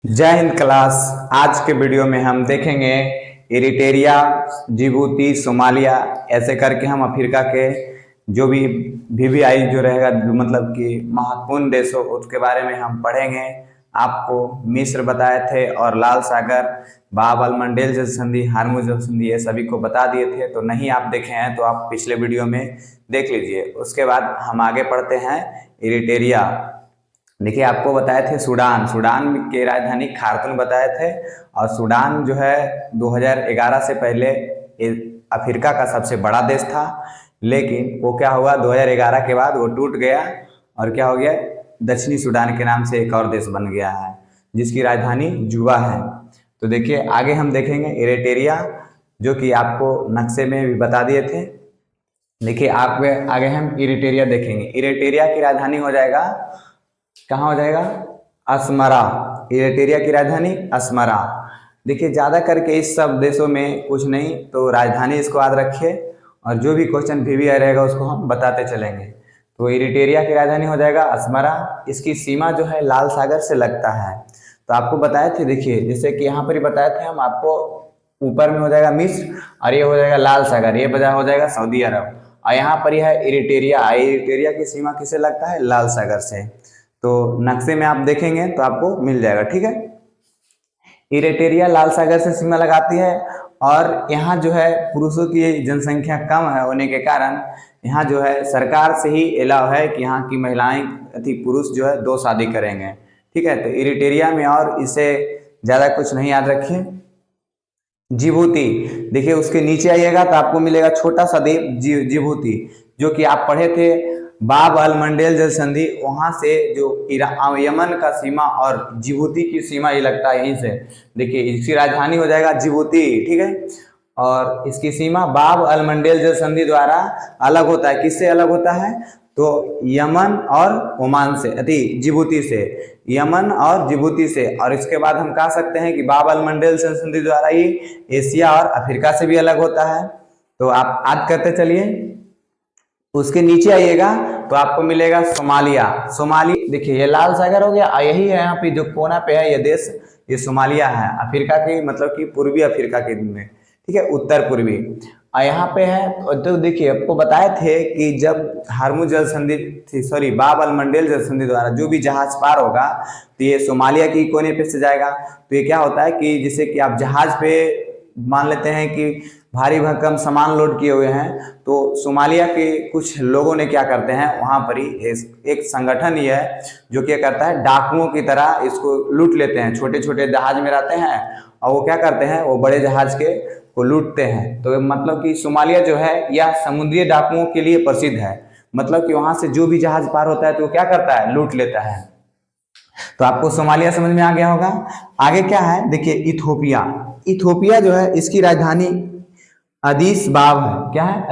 जय हिंद क्लास। आज के वीडियो में हम देखेंगे इरिटेरिया, जिबूती, सोमालिया ऐसे करके हम अफ्रीका के जो भी वीवीआई जो रहेगा मतलब कि महत्वपूर्ण देशों उसके बारे में हम पढ़ेंगे। आपको मिस्र बताए थे और लाल सागर, बाब अल मंडेल जल संधि, हार्मुज जल संधि ये सभी को बता दिए थे। तो नहीं आप देखे हैं तो आप पिछले वीडियो में देख लीजिए। उसके बाद हम आगे पढ़ते हैं इरिटेरिया। देखिए आपको बताए थे सूडान की राजधानी खार्तूम बताए थे। और सूडान जो है 2011 से पहले अफ्रीका का सबसे बड़ा देश था, लेकिन वो क्या हुआ 2011 के बाद वो टूट गया और क्या हो गया, दक्षिणी सूडान के नाम से एक और देश बन गया है जिसकी राजधानी जुबा है। तो देखिए आगे हम देखेंगे इरिटेरिया, जो कि आपको नक्शे में भी बता दिए थे। देखिए आगे हम इरिटेरिया देखेंगे। इरिटेरिया की राजधानी हो जाएगा, कहाँ हो जाएगा, अस्मरा। इरिटेरिया की राजधानी अस्मरा। देखिए ज़्यादा करके इस सब देशों में कुछ नहीं, तो राजधानी इसको याद रखिए और जो भी क्वेश्चन वीवीआई रहेगा उसको हम बताते चलेंगे। तो इरिटेरिया की राजधानी हो जाएगा अस्मरा। इसकी सीमा जो है लाल सागर से लगता है। तो आपको बताए थे, देखिए जैसे कि यहाँ पर ही बताए थे हम आपको, ऊपर में हो जाएगा मिस्र और ये हो जाएगा लाल सागर, ये बजा हो जाएगा सऊदी अरब। और यहाँ पर यह है इरिटेरिया। इरिटेरिया की सीमा किससे लगता है, लाल सागर से। तो नक्शे में आप देखेंगे तो आपको मिल जाएगा, ठीक है। इरिटेरिया लाल सागर से सीमा लगाती है और यहाँ जो है पुरुषों की जनसंख्या कम है होने के कारण यहाँ जो है सरकार से ही अलाउ है कि यहाँ की महिलाएं पुरुष जो है 2 शादी करेंगे, ठीक है। तो इरिटेरिया में और इसे ज़्यादा कुछ नहीं याद रखिए। जिबूती, देखिए उसके नीचे आइएगा तो आपको मिलेगा छोटा सा द्वीप जिबूती, जो कि आप पढ़े थे बाब अल मंडेल जल संधि। वहां से जो यमन का सीमा और जिबूती की सीमा ये लगता है यहीं से। देखिए इसकी राजधानी हो जाएगा जिबूती, ठीक है। और इसकी सीमा बाब अल मंडेल जल संधि द्वारा अलग होता है। किससे अलग होता है, तो यमन और ओमान से, जिबूती से, यमन और जिबूती से। और इसके बाद हम कह सकते हैं कि बाब अल मंडेल जल संधि द्वारा ही एशिया और अफ्रीका से भी अलग होता है। तो आप याद करते चलिए। उसके नीचे आइएगा तो आपको मिलेगा सोमालिया। देखिए ये लाल सागर हो गया और यही है यहाँ पे जो कोना पे है ये देश, ये सोमालिया है अफ्रीका की, मतलब कि पूर्वी अफ्रीका के में, ठीक है, उत्तर पूर्वी। और यहाँ पे है तो देखिए आपको बताए थे कि जब हार्मुज जल संधि थी, सॉरी बाब अल मंडेल जल संधि द्वारा जो भी जहाज पार होगा तो ये सोमालिया की कोने पे से जाएगा। तो ये क्या होता है कि जैसे कि आप जहाज पे मान लेते हैं कि भारी भरकम सामान लोड किए हुए हैं, तो सोमालिया के कुछ लोगों ने क्या करते हैं, वहां पर ही एक संगठन ही है जो क्या करता है, डाकुओं की तरह इसको लूट लेते हैं। छोटे छोटे जहाज में रहते हैं और वो क्या करते हैं, वो बड़े जहाज के को लूटते हैं। तो मतलब कि सोमालिया जो है यह समुद्री डाकुओं के लिए प्रसिद्ध है। मतलब कि वहां से जो भी जहाज पार होता है तो वो क्या करता है, लूट लेता है। तो आपको सोमालिया समझ में आ गया होगा। आगे क्या है, देखिए इथोपिया जो है इसकी राजधानी अदीस बाब है। क्या है,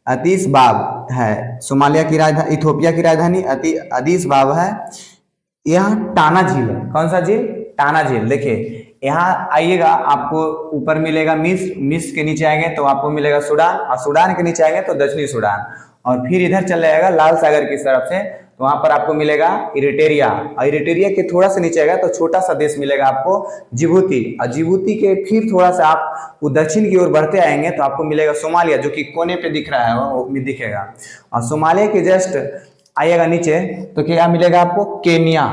अदीस बाब है। सोमालिया की राजधानी, इथोपिया की राजधानी अदीस बाब है। यहाँ टाना झील है। कौन सा झील, टाना झील। देखिए यहाँ आइएगा आपको ऊपर मिलेगा मिस्र के नीचे आएंगे तो आपको मिलेगा सूडान, और सूडान के नीचे आएंगे तो दक्षिणी सूडान, और फिर इधर चल जाएगा लाल सागर की तरफ से तो वहां पर आपको मिलेगा इरिटेरिया। और इरिटेरिया के थोड़ा सा नीचे आएगा तो छोटा सा देश मिलेगा आपको जिबूती, और जिबूती के फिर थोड़ा सा आप दक्षिण की ओर बढ़ते आएंगे तो आपको मिलेगा सोमालिया, जो कि कोने पे दिख रहा है वो भी दिखेगा। और सोमालिया के जस्ट आइएगा नीचे तो क्या मिलेगा आपको, केनिया।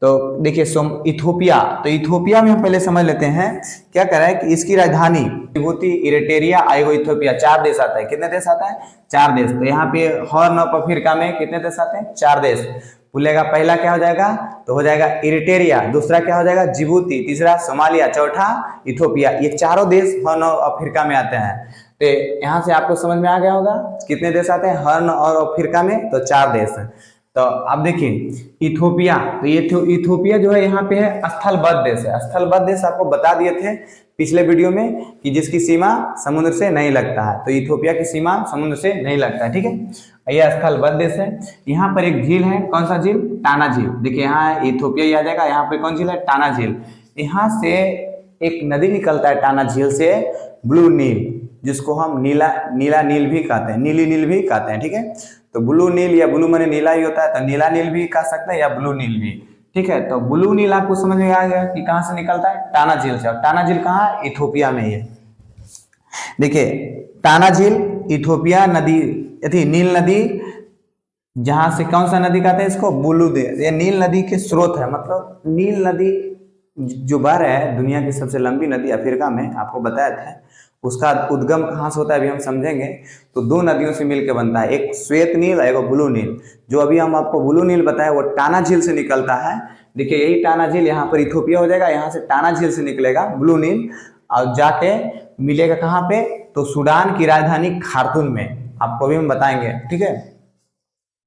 तो देखिए इथोपिया, तो इथोपिया में हम पहले समझ लेते हैं क्या कर रहा है कि इसकी राजधानी जिबूती, इरिटेरिया, आएगो इथोपिया, 4 देश आता है। कितने देश आता है, 4 देश। तो यहाँ पे हॉर्न ऑफ अफ्रीका में कितने देश आते हैं, 4 देश। बोलेगा पहला क्या हो जाएगा, तो हो जाएगा इरिटेरिया, दूसरा क्या हो जाएगा जिबूती, तीसरा सोमालिया, चौथा इथोपिया। ये चारों देश हॉर्न ऑफ अफ्रीका में आते हैं। तो यहाँ से आपको समझ में आ गया होगा कितने देश आते हैं हॉर्न और अफ्रीका में, तो 4 देश। तो आप देखिए इथोपिया, तो ये इथोपिया जो है यहाँ पे है स्थलबद्ध देश है। स्थलबद्ध देश आपको बता दिए थे पिछले वीडियो में कि जिसकी सीमा समुद्र से नहीं लगता है, तो इथोपिया की सीमा समुद्र से नहीं लगता है, ठीक है। यह स्थलबद्ध देश है। यहाँ पर एक झील है, कौन सा झील, टाना झील। देखिए यहाँ इथोपिया ही आ जाएगा, यहाँ पे कौन झील है, टाना झील। यहाँ से एक नदी निकलता है टाना झील से, ब्लू नील, जिसको हम नीला नील भी कहते हैं, नीली नील भी कहते हैं, ठीक है। तो ब्लू नील या ब्लू माने नीला ही होता है, तो नीला नील भी कह सकते हैं या ब्लू नील भी, ठीक है, तो ब्लू नील आपको समझ में आ गया कि कहां से निकलता है, टाना झील से। और टाना झील कहाँ है, इथोपिया में ही है। देखिए टाना झील इथोपिया नदी, यदि नील नदी, जहां से कौन सा नदी कहते हैं इसको, ब्लू दे, ये नील नदी के स्रोत है। मतलब नील नदी जो बह रहा है, दुनिया की सबसे लंबी नदी अफ्रीका में, आपको बताया था। उसका उद्गम कहाँ से होता है अभी हम समझेंगे। तो दो नदियों से मिलकर बनता है, एक श्वेत नील और एक ब्लू नील। जो अभी हम आपको ब्लू नील बताया वो टाना झील से निकलता है। देखिए यही टाना झील यहाँ पर इथोपिया हो जाएगा, यहाँ से टाना झील से निकलेगा ब्लू नील और जाके मिलेगा कहाँ पे, तो सूडान की राजधानी खार्तूम में। आपको अभी हम बताएंगे, ठीक है।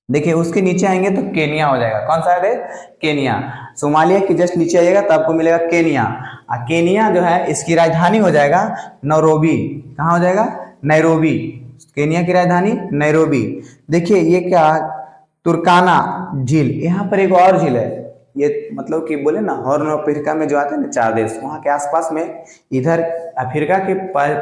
देखिए उसके नीचे आएंगे तो केनिया हो जाएगा। कौन सा है, केनिया। सोमालिया के जस्ट नीचे आइएगा तो आपको मिलेगा केनिया। और केनिया जो है इसकी राजधानी हो जाएगा नैरोबी। कहाँ हो जाएगा, नैरोबी। केनिया की राजधानी नैरोबी। देखिए ये क्या, तुर्काना झील, यहाँ पर एक और झील है। ये मतलब कि बोले ना हॉर्न ऑफ अफ्रीका में जो आते हैं ना 4 देश, वहाँ के आसपास में इधर अफ्रीका के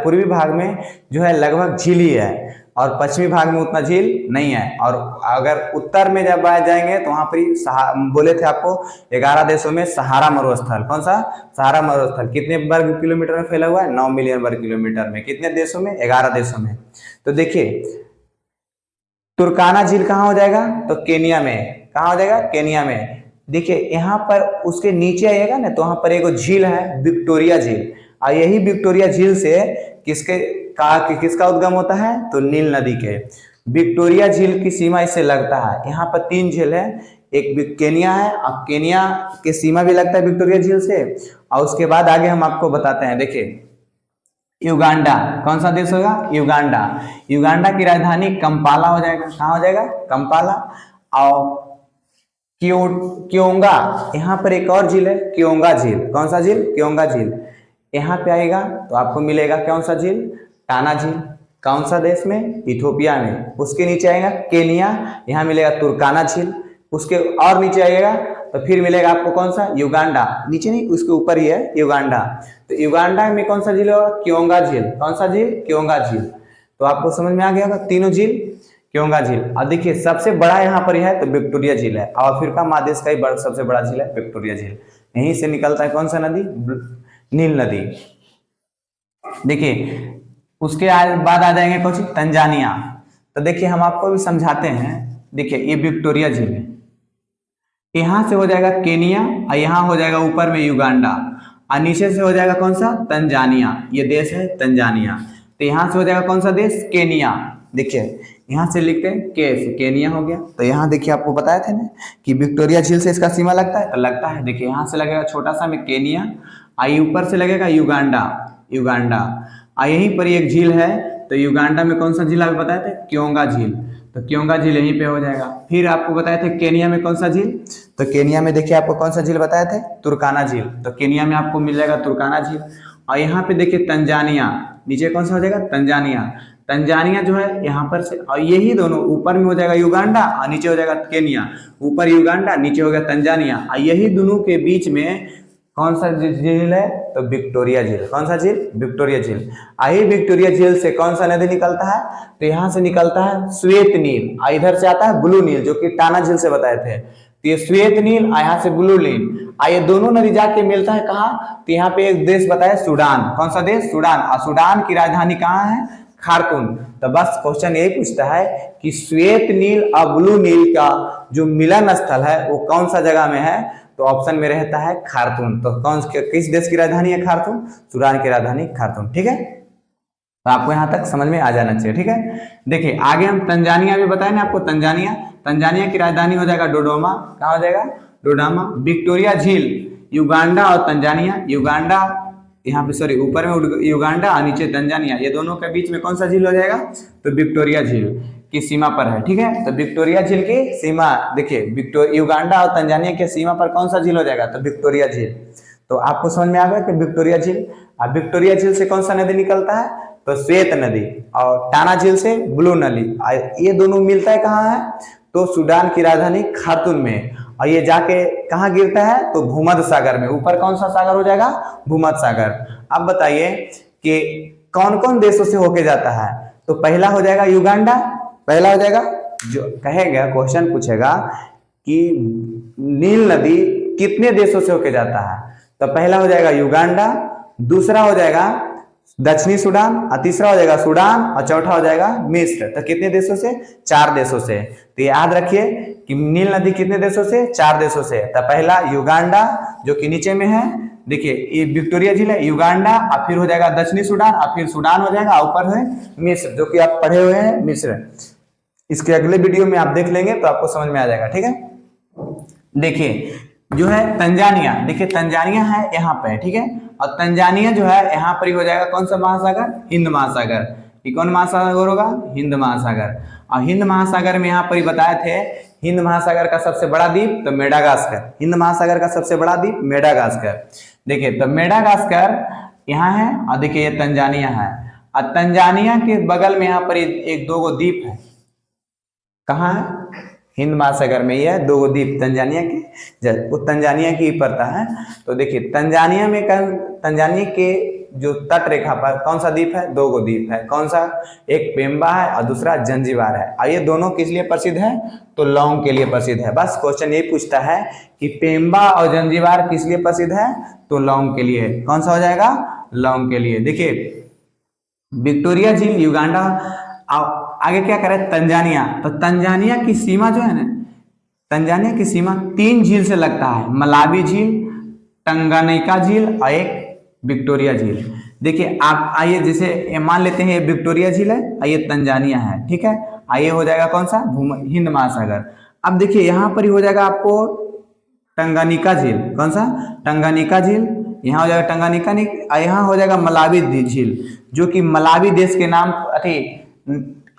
पूर्वी भाग में जो है लगभग झील ही है, और पश्चिमी भाग में उतना झील नहीं है। और अगर उत्तर में जब जाएंगे तो वहां पर बोले थे आपको 11 देशों में सहारा मरुस्थल। कौन सा, सहारा मरुस्थल कितने वर्ग किलोमीटर में फैला हुआ है, 9 मिलियन वर्ग किलोमीटर में। कितने देशों में, 11 देशों में। तो देखिए तुर्काना झील कहाँ हो जाएगा, तो केनिया में। कहाँ हो जाएगा, केनिया में। देखिए यहाँ पर उसके नीचे आइएगा ना तो वहां पर एक झील है विक्टोरिया झील। और यही विक्टोरिया झील से किसका उद्गम होता है, तो नील नदी के। विक्टोरिया झील की सीमा इससे लगता है। यहाँ पर 3 झील है, एक केनिया है, अब केनिया के सीमा भी लगता है विक्टोरिया झील से। और उसके बाद आगे हम आपको बताते हैं। देखिए युगांडा, कौन सा देश होगा, युगांडा। युगांडा की राजधानी कंपाला हो जाएगा। कहाँ हो जाएगा, कंपाला। और क्योंगा, यहाँ पर एक और झील है, क्योंगा झील। कौन सा झील, क्योंगा झील। यहाँ पे आएगा तो आपको मिलेगा कौन सा झील, टाना झील। कौन सा देश में, इथोपिया में। उसके नीचे आएगा केनिया, यहाँ मिलेगा तुर्काना झील। उसके और नीचे आएगा तो फिर मिलेगा आपको कौन सा, युगांडा। नीचे नहीं, उसके ऊपर ही है युगांडा। तो युगांडा में कौन सा झील होगा, क्योंगा झील। कौन सा झील, क्योंगा झील। तो आपको समझ में आ गया होगा, तीनों झील क्योंगा झील। और देखिए सबसे बड़ा यहाँ पर है तो विक्टोरिया झील है। और अफ्रीका महादेश का ही सबसे बड़ा झील है विक्टोरिया झील। यहीं से निकलता है कौन सा नदी, नील नदी। देखिए उसके बाद आ जाएंगे कौन सी, तंजानिया। तो देखिए हम आपको भी समझाते हैं। देखिए ये विक्टोरिया झील है, यहाँ से हो जाएगा केनिया, और यहाँ हो जाएगा ऊपर में युगांडा, और नीचे से हो जाएगा कौन सा, तंजानिया। ये देश है तंजानिया। तो यहाँ से हो जाएगा कौन सा देश, केनिया। देखिए यहाँ से लिखते हैं के से, केनिया हो गया। तो यहाँ देखिए आपको बताया था ना कि विक्टोरिया झील से इसका सीमा लगता है, तो लगता है। देखिए यहाँ से लगेगा छोटा सा में केनिया, आई ऊपर से लगेगा युगांडा, युगांडा। और यहीं पर एक झील है, तो युगांडा में कौन सा झील आप बताए थे, क्योंगा झील। तो क्योंगा झील यहीं पे हो जाएगा। फिर आपको बताए थे केनिया में कौन सा झील, तो केनिया में देखिए आपको कौन सा झील बताए थे, तुर्काना झील। तो केनिया में आपको मिल जाएगा तुर्काना झील। और यहाँ पे देखिए तंजानिया, नीचे कौन सा हो जाएगा, तंजानिया। तंजानिया जो है यहाँ पर से, और यही दोनों ऊपर में हो जाएगा युगांडा और नीचे हो जाएगा केनिया। ऊपर युगांडा, नीचे हो गया तंजानिया। और यही दोनों के बीच में कौन सा झील है, तो विक्टोरिया झील। कौन सा झील, विक्टोरिया झील। आई विक्टोरिया झील से कौन सा नदी निकलता है, तो यहाँ से निकलता है श्वेत नील, और इधर से आता है ब्लू नील, जो कि टाना झील से बताए थे। तो ये श्वेत नील, यहाँ से ब्लू नील, ये दोनों नदी जाके मिलता है कहाँ, तो यहाँ पे एक देश बताया सूडान। कौन सा देश, सूडान। और सूडान की राजधानी कहाँ है, खार्तूम। तो बस क्वेश्चन यही पूछता है कि श्वेत नील और ब्लू नील का जो मिलन स्थल है वो कौन सा जगह में है, तो ऑप्शन में रहता है खार्तूम। तो किस देश की राजधानी है खार्तूम, सूडान की राजधानी खार्तूम। ठीक है, तो आपको यहाँ तक समझ में आ जाना चाहिए। ठीक है, देखिए आगे हम तंजानिया भी बताए ना आपको। तंजानिया, तंजानिया की राजधानी हो जाएगा डोडोमा। कहाँ हो जाएगा, डोडामा। विक्टोरिया झील, युगांडा और तंजानिया। युगांडा यहाँ पे सॉरी ऊपर में युगांडा और नीचे तंजानिया, ये दोनों के बीच में कौन सा झील हो जाएगा, तो विक्टोरिया झील की सीमा पर है। ठीक है, तो विक्टोरिया झील की सीमा देखिए, युगांडा और तंजानिया के सीमा पर कौन सा झील हो जाएगा, तो विक्टोरिया झील। तो आपको समझ में आ गया कि विक्टोरिया झील। अब विक्टोरिया झील से कौन सा नदी निकलता है, तो श्वेत नदी। और टाना झील से ब्लू नदी। ये दोनों मिलता है कहाँ है, तो सूडान की राजधानी खार्तूम में। और ये जाके कहाँ गिरता है, तो भूमध्य सागर में। ऊपर कौन सा सागर हो जाएगा, भूमध्य सागर। अब बताइए कि कौन कौन देशों से होके जाता है, तो पहला हो जाएगा युगांडा। पहला हो जाएगा, जो कहेगा क्वेश्चन पूछेगा कि नील नदी कितने देशों से होके जाता है? तो पहला हो जाएगा युगांडा, दूसरा हो जाएगा दक्षिणी सूडान, और तीसरा हो जाएगा सूडान, और चौथा हो जाएगा मिस्र। तो कितने देशों से? 4 देशों से। तो याद रखिए कि नील नदी कितने देशों से? 4 देशों से। तो पहला युगांडा जो कि नीचे में है, देखिए ये विक्टोरिया झील है, युगांडा, और फिर हो जाएगा दक्षिणी सूडान, और फिर सूडान हो जाएगा, ऊपर है मिस्र जो कि आप पढ़े हुए हैं मिस्र। इसके अगले वीडियो में आप देख लेंगे तो आपको समझ में आ जाएगा। ठीक है, देखिए जो है तंजानिया, देखिए तंजानिया है यहाँ पे, ठीक है, और तंजानिया जो है यहाँ पर ही हो जाएगा कौन सा महासागर? हिंद महासागर। ये कौन महासागर होगा? हिंद महासागर। और हिंद महासागर में यहाँ पर ही बताए थे हिंद महासागर का सबसे बड़ा द्वीप तो मेडागास्कर। हिंद महासागर का सबसे बड़ा द्वीप मेडागास्कर। देखिए तो मेडागास्कर यहाँ है, और देखिए ये तंजानिया है, और तंजानिया के बगल में यहाँ पर एक दो द्वीप है। कहाँ है? हिंद महासागर में। यह 2 द्वीप तंजानिया के, वो तंजानिया की पड़ता है। तो देखिए तंजानिया में तंजानिया के जो तट रेखा पर कौन सा द्वीप है? 2 द्वीप है। कौन सा? एक पेम्बा है और दूसरा जंजीबार है। और ये दोनों किस लिए प्रसिद्ध है? तो लौंग के लिए प्रसिद्ध है। बस क्वेश्चन ये पूछता है कि पेम्बा और जंजीबार किस लिए प्रसिद्ध है? तो लौंग के लिए। कौन सा हो जाएगा? लौंग के लिए। देखिए विक्टोरिया झील, युगांडा, आगे क्या करे? तंजानिया। तो तंजानिया की सीमा जो है ना, तंजानिया की सीमा 3 झील से लगता है, मलावी झील, टंगानिका झील और एक विक्टोरिया झील। देखिए आप आइए, जैसे मान लेते हैं ये विक्टोरिया झील है और ये तंजानिया है, ठीक है, आइए हो जाएगा कौन सा? हिंद महासागर। अब देखिए यहाँ पर ही हो जाएगा आपको टंगानिका झील। कौन सा? टंगानिका झील। यहाँ हो जाएगा टंगानिका, यहाँ हो जाएगा मलावी झील जो कि मलावी देश के नाम,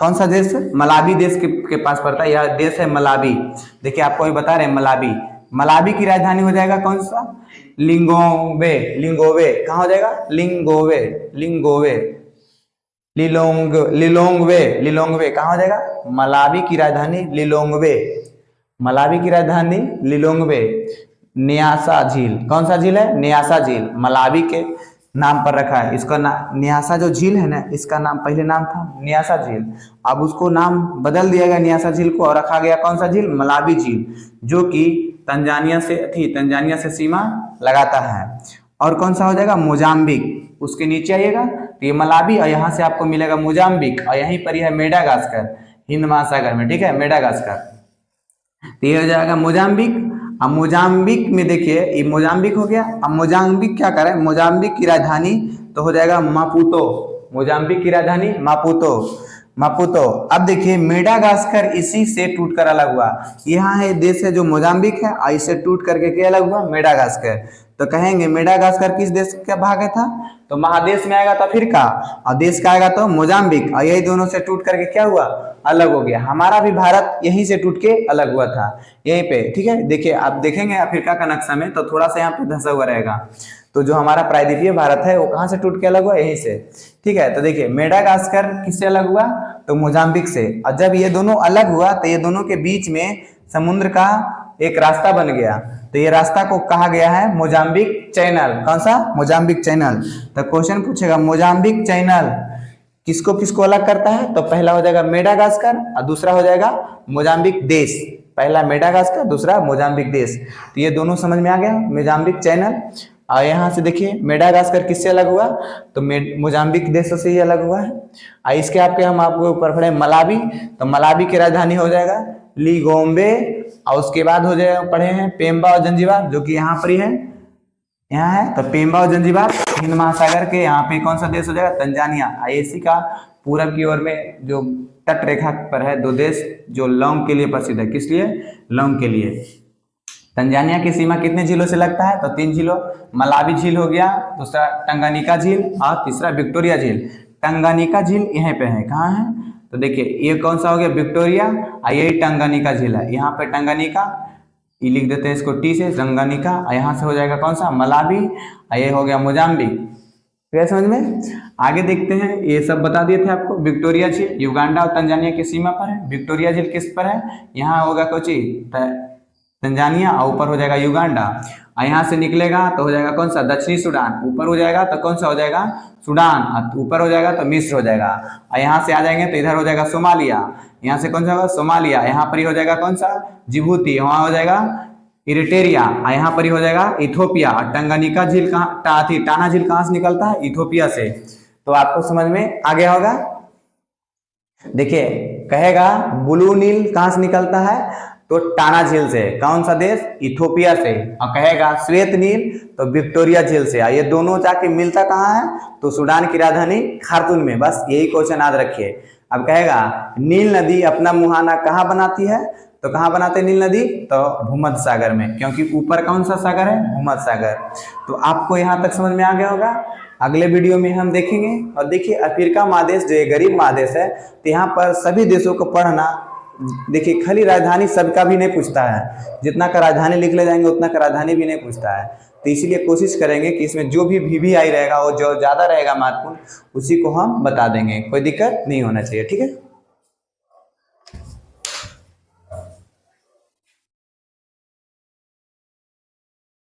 कौन सा देश? मलावी देश के पास पड़ता है। यह देश है मलावी। देखिए आपको भी बता रहे हैं मलावी। मलावी की राजधानी हो जाएगा कौन सा? लिंगोवे। लिंगोवे कहाँ हो जाएगा? लिंगोवे, लिंगोवे, लिलोंगवे, लिलोंगवे कहाँ हो जाएगा? मलावी की राजधानी लिलोंगवे। मलावी की राजधानी लिलोंगवे। न्यासा झील, कौन सा झील है? न्यासा झील, मलावी के नाम पर रखा है। इसका न्यासा जो झील है ना, इसका नाम पहले नाम था न्यासा झील, अब उसको नाम बदल दिया गया न्यासा झील को, और रखा गया कौन सा झील? मलावी झील, जो कि तंजानिया से सीमा लगाता है। और कौन सा हो जाएगा? मोजाम्बिक। उसके नीचे आइएगा तो ये मलावी, और यहाँ से आपको मिलेगा मोजाम्बिक, और यहीं पर ही है मेडागास्कर, हिंद महासागर में, ठीक है, मेडागास्कर। तो ये हो जाएगा मोजाम्बिक। अब मोजाम्बिक में देखिए ये मोजाम्बिक हो गया। अब मोजाम्बिक क्या करे? मोजाम्बिक की राजधानी तो हो जाएगा मापुतो। मोजाम्बिक की राजधानी मापुतो, मापुतो। अब देखिए मेडागास्कर इसी से टूट कर अलग हुआ। यहाँ है देश है जो मोजाम्बिक है, और इससे टूट करके क्या अलग हुआ? मेडागास्कर। तो कहेंगे मेडागास्कर किस देश का भाग है था? तो महादेश में आएगा तो फिर का, और देश का आएगा तो मोजाम्बिक, और यही दोनों से टूट करके क्या हुआ? अलग हो गया। हमारा भी भारत यहीं से टूट के अलग हुआ था, यहीं पे, ठीक है। देखिए आप देखेंगे अफ्रीका का नक्शा में तो थोड़ा सा यहाँ पे धंसा हुआ रहेगा। तो जो हमारा प्रायद्वीपीय भारत है वो कहाँ से टूट के अलग हुआ? यहीं से, ठीक है। तो देखिए मेडागास्कर किससे अलग हुआ? तो मोजाम्बिक से। और जब ये दोनों अलग हुआ तो ये दोनों के बीच में समुद्र का एक रास्ता बन गया। तो ये रास्ता को कहा गया है मोजाम्बिक चैनल। कौन सा? Mozambique channel. तो क्वेश्चन पूछेगा मोजाम्बिक चैनल किसको किसको अलग करता है? तो पहला हो जाएगा मेडागास्कर और दूसरा हो जाएगा मोजाम्बिक देश। पहला मेडागास्कर, दूसरा मोजाम्बिक देश। तो ये दोनों समझ में आ गया, मोजाम्बिक चैनल। और यहाँ से देखिए मेडागास्कर किससे अलग हुआ? तो मोजाम्बिक देशों से ही अलग हुआ है। और इसके हम आपको ऊपर पढ़े मलावी, तो मलावी की राजधानी हो जाएगा लिगोम्बे। और उसके बाद हो जाएगा पढ़े हैं पेम्बा और जंजीबार, जो कि यहाँ पर ही है, यहाँ है। तो पेम्बा और जंजीबार हिंद महासागर के यहाँ पे कौन सा देश हो जाएगा? तंजानिया। आईएसी का पूरब की ओर में जो तट रेखा पर है 2 देश जो लौंग के लिए प्रसिद्ध है। किस लिए? लौंग के लिए। तंजानिया की सीमा कितने झीलों से लगता है? तो 3 झीलों। मलावी झील हो गया, दूसरा टंगानिका झील और तीसरा विक्टोरिया झील। टंगानिका झील यहाँ पे है, कहाँ है? तो देखिए ये कौन सा हो गया? विक्टोरिया, और यही टंगानिका झील है। यहाँ पे टंगानिका, ये लिख देते हैं इसको टी से, टंगानिका। और यहाँ से हो जाएगा कौन सा? मलावी, और ये हो गया मोजाम्बिक। क्या समझ में? आगे देखते हैं, ये सब बता दिए थे आपको। विक्टोरिया झील युगांडा और तंजानिया की सीमा पर है। विक्टोरिया झील किस पर है? यहाँ होगा कोची तंजानिया, और ऊपर हो जाएगा युगांडा। और यहाँ से निकलेगा तो हो जाएगा कौन सा? दक्षिणी सूडान। ऊपर हो जाएगा तो कौन सा हो जाएगा? सूडान। और ऊपर हो जाएगा तो मिस्र हो जाएगा। और यहाँ से आ जाएंगे तो इधर हो जाएगा सोमालिया। यहाँ से कौन सा होगा? सोमालिया। यहाँ पर ही हो जाएगा कौन सा? जिबूती। वहाँ हो जाएगा इरिटेरिया, यहाँ पर ही हो जाएगा इथोपिया। और टंगानिका झील कहाँ, टाना झील कहाँ से निकलता है, इथोपिया से। तो आपको समझ में आ गया होगा। देखिए कहेगा ब्लू नील कहां से निकलता है, तो टाना झील से। कौन सा देश, इथोपिया से। और कहेगा श्वेत नील तो विक्टोरिया झील से। ये दोनों जाके मिलता कहाँ है, तो सूडान की राजधानी खार्तूम में। बस यही क्वेश्चन याद रखिए। अब कहेगा नील नदी अपना मुहाना कहाँ बनाती है, तो कहाँ बनाते हैं नील नदी, तो भूमध्य सागर में, क्योंकि ऊपर कौन सा सागर है, भूमध्य सागर। तो आपको यहाँ तक समझ में आ गया होगा। अगले वीडियो में हम देखेंगे। और देखिए अफ्रीका महादेश जो गरीब महादेश है, तो यहाँ पर सभी देशों को पढ़ना, देखिए खाली राजधानी सबका भी नहीं पूछता है, जितना का राजधानी लिख ले जाएंगे उतना का राजधानी भी नहीं पूछता है। तो इसीलिए कोशिश करेंगे कि इसमें जो भी VVI रहेगा वो जो ज़्यादा रहेगा महत्वपूर्ण, उसी को हम बता देंगे, कोई दिक्कत नहीं होना चाहिए। ठीक है।